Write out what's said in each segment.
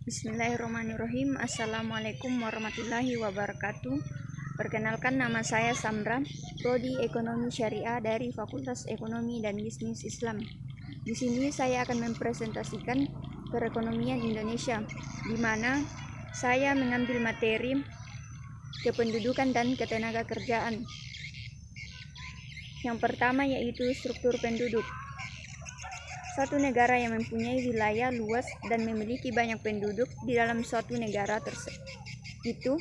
Bismillahirrahmanirrahim. Assalamualaikum warahmatullahi wabarakatuh. Perkenalkan, nama saya Samra, Prodi Ekonomi Syariah dari Fakultas Ekonomi dan Bisnis Islam. Di sini saya akan mempresentasikan perekonomian Indonesia, di mana saya mengambil materi kependudukan dan ketenagakerjaan. Yang pertama yaitu struktur penduduk. Suatu negara yang mempunyai wilayah luas dan memiliki banyak penduduk di dalam suatu negara itu,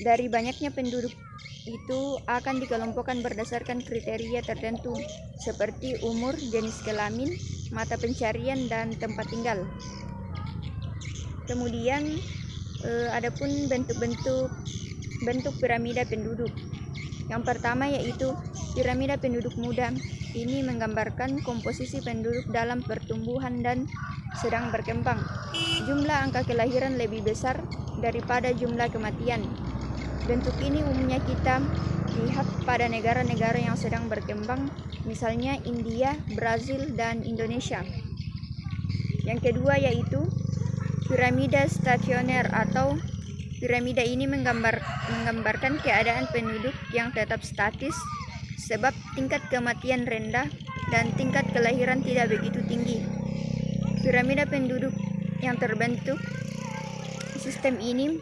dari banyaknya penduduk itu akan dikelompokkan berdasarkan kriteria tertentu seperti umur, jenis kelamin, mata pencarian, dan tempat tinggal. Kemudian adapun bentuk piramida penduduk. Yang pertama yaitu piramida penduduk muda. Ini menggambarkan komposisi penduduk dalam pertumbuhan dan sedang berkembang. Jumlah angka kelahiran lebih besar daripada jumlah kematian. Bentuk ini umumnya kita lihat pada negara-negara yang sedang berkembang, misalnya India, Brazil, dan Indonesia. Yang kedua yaitu piramida stasioner, atau piramida ini menggambarkan keadaan penduduk yang tetap statis sebab tingkat kematian rendah dan tingkat kelahiran tidak begitu tinggi. Piramida penduduk yang terbentuk sistem ini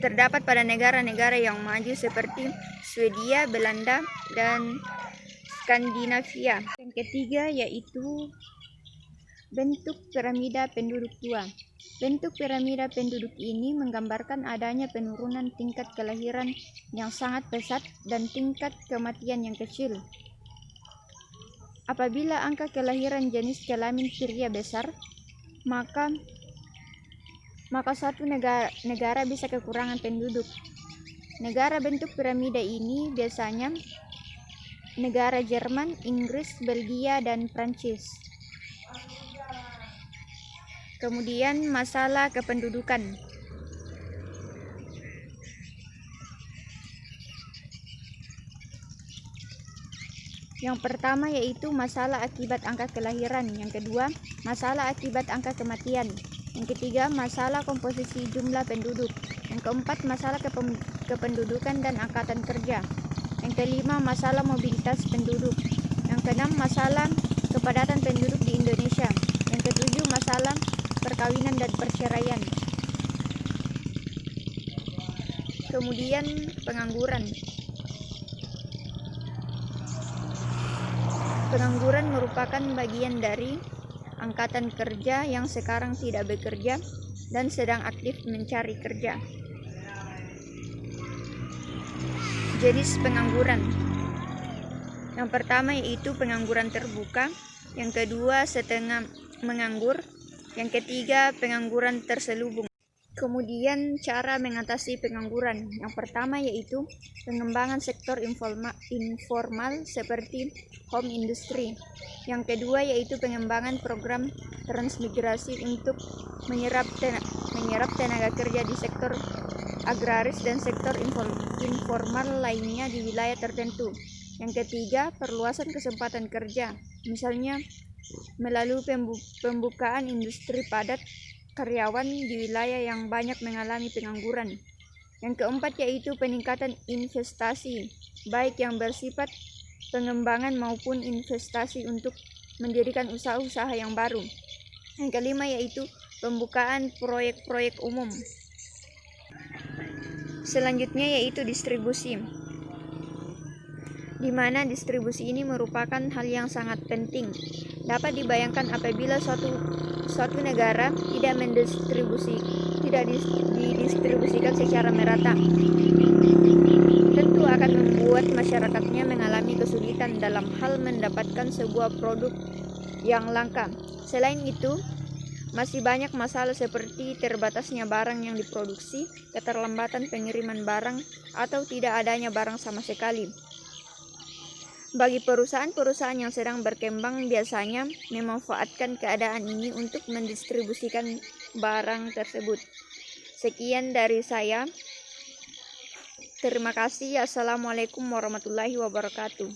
terdapat pada negara-negara yang maju seperti Swedia, Belanda, dan Skandinavia. Yang ketiga yaitu bentuk piramida penduduk tua. Bentuk piramida penduduk ini menggambarkan adanya penurunan tingkat kelahiran yang sangat pesat dan tingkat kematian yang kecil. Apabila angka kelahiran jenis kelamin pria besar, maka suatu negara bisa kekurangan penduduk. Negara bentuk piramida ini biasanya negara Jerman, Inggris, Belgia, dan Prancis. Kemudian masalah kependudukan. Yang pertama yaitu masalah akibat angka kelahiran. Yang kedua, masalah akibat angka kematian. Yang ketiga, masalah komposisi jumlah penduduk. Yang keempat, masalah kependudukan dan angkatan kerja. Yang kelima, masalah mobilitas penduduk. Yang keenam, masalah kepadatan penduduk di Indonesia. Yang ketujuh, masalah perkawinan dan perceraian. Kemudian pengangguran. Pengangguran merupakan bagian dari angkatan kerja yang sekarang tidak bekerja dan sedang aktif mencari kerja. Jenis pengangguran. Yang pertama yaitu pengangguran terbuka, yang kedua setengah menganggur, yang ketiga pengangguran terselubung. Kemudian cara mengatasi pengangguran. Yang pertama yaitu pengembangan sektor informal seperti home industry. Yang kedua yaitu pengembangan program transmigrasi untuk menyerap tenaga kerja di sektor agraris dan sektor informal lainnya di wilayah tertentu. Yang ketiga, perluasan kesempatan kerja, misalnya melalui pembukaan industri padat karyawan di wilayah yang banyak mengalami pengangguran. Yang keempat yaitu peningkatan investasi, baik yang bersifat pengembangan maupun investasi untuk mendirikan usaha-usaha yang baru. Yang kelima yaitu pembukaan proyek-proyek umum. Selanjutnya yaitu distribusi, di mana distribusi ini merupakan hal yang sangat penting. Dapat dibayangkan apabila suatu negara tidak didistribusikan secara merata, tentu akan membuat masyarakatnya mengalami kesulitan dalam hal mendapatkan sebuah produk yang langka. Selain itu, masih banyak masalah seperti terbatasnya barang yang diproduksi, keterlambatan pengiriman barang, atau tidak adanya barang sama sekali. Bagi perusahaan-perusahaan yang sedang berkembang biasanya memanfaatkan keadaan ini untuk mendistribusikan barang tersebut. Sekian dari saya. Terima kasih. Assalamualaikum warahmatullahi wabarakatuh.